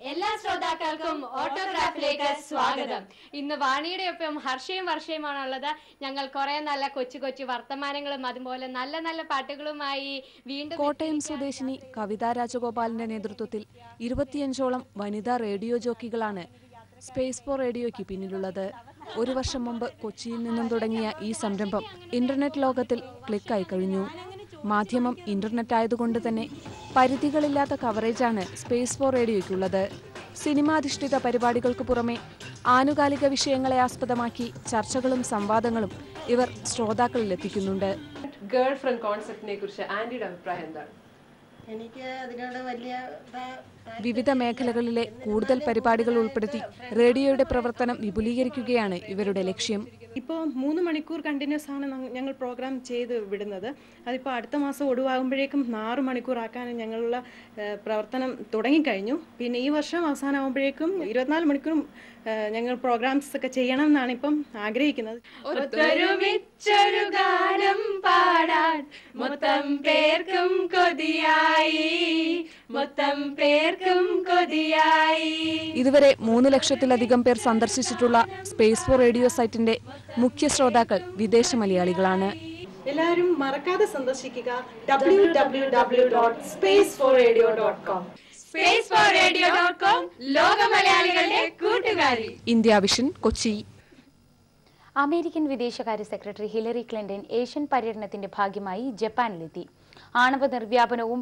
എല്ലാ ശ്രോതാക്കൾക്കും ഓട്ടോഗ്രാഫിലേക്ക് സ്വാഗതം. ഇന്ന് വാണിയുടെ ഒപ്പം ഹർഷയും വർഷയുമാണുള്ളത്. ഞങ്ങൾ കുറെ നല്ല കൊച്ചു കൊച്ചു വർത്തമാനങ്ങളും അതുപോലെ നല്ല നല്ല പാട്ടുകളുമായി വീണ്ടും. കോട്ടയം സ്വദേശിനി കവിത രാജഗോപാലിന്റെ നേതൃത്വത്തിൽ 25ഓളം വനിതാ റേഡിയോ ജോക്കികളാണ് സ്പേസ് ഫോർ റേഡിയോയ്ക്ക് പിന്നിലുള്ളത്. ഒരു വർഷം മുമ്പ് കൊച്ചിയിൽ നിന്നും തുടങ്ങിയ ഈ സംരംഭം ഇന്റർനെറ്റ് ലോകത്തിൽ ക്ലിക്കായി കഴിഞ്ഞു. മാധ്യമം ഇന്റർനെറ്റ് ആയതുകൊണ്ട് തന്നെ പരിധികളില്ലാത്ത കവറേജാണ് സ്പേസ് ഫോർ റേഡിയോയ്ക്കുള്ളത്. സിനിമാധിഷ്ഠിത പരിപാടികൾക്ക് പുറമെ ആനുകാലിക വിഷയങ്ങളെ ആസ്പദമാക്കി ചർച്ചകളും സംവാദങ്ങളും ഇവർ ശ്രോതാക്കളിൽ എത്തിക്കുന്നുണ്ട്. ഗേൾ ഫ്രണ്ട് കോൺസെപ്റ്റിനെ കുറിച്ച് ആന്റിയുടെ അഭിപ്രായം എന്താണ്? എനിക്ക് അതിനോട് വലിയ വിവിധ മേഖലകളിലെ കൂടുതൽ പരിപാടികൾ ഉൾപ്പെടുത്തി റേഡിയോയുടെ പ്രവർത്തനം വിപുലീകരിക്കുകയാണ് ഇവരുടെ ലക്ഷ്യം. ഇപ്പോൾ 3 മണിക്കൂർ കണ്ടിന്യൂസ് ആണ് ഞങ്ങൾ പ്രോഗ്രാം ചെയ്ത് വിടുന്നത്. അതിപ്പോൾ അടുത്ത മാസം ഒടുവാകുമ്പോഴേക്കും 6 മണിക്കൂർ ആക്കാൻ ഞങ്ങളുള്ള പ്രവർത്തനം തുടങ്ങിക്കഴിഞ്ഞു. പിന്നെ ഈ വർഷം അവസാനമാകുമ്പോഴേക്കും 24 മണിക്കൂറും ഞങ്ങൾ പ്രോഗ്രാംസ് ഒക്കെ ചെയ്യണം എന്നാണ് ഇപ്പം ആഗ്രഹിക്കുന്നത്. ഒത്തൊരുമിച്ചൊരു ഗാനം പാടാൻ മൊത്തം പേർക്കും കൊതിയായി, മൊത്തം പേർക്കും കൊതിയായി. ഇതുവരെ 3 ലക്ഷത്തിലധികം പേർ സന്ദർശിച്ചിട്ടുള്ള സ്പേസ് ഫോർ റേഡിയോ സൈറ്റിന്റെ മുഖ്യ ശ്രോതാക്കൾ വിദേശ മലയാളികളാണ്. എല്ലാവരും മറക്കാതെ സന്ദർശിക്കുക www.spaceforradio.com. spaceforradio.com ലോക മലയാളികളുടെ കൂട്ടുകാരി. India vision, Kochi. അമേരിക്കൻ വിദേശകാര്യ സെക്രട്ടറി ഹിലറി ക്ലിന്റൺ ഏഷ്യൻ പര്യടനത്തിന്റെ ഭാഗമായി ജപ്പാനിലെത്തി. ആണവ നിർവ്യാപനവും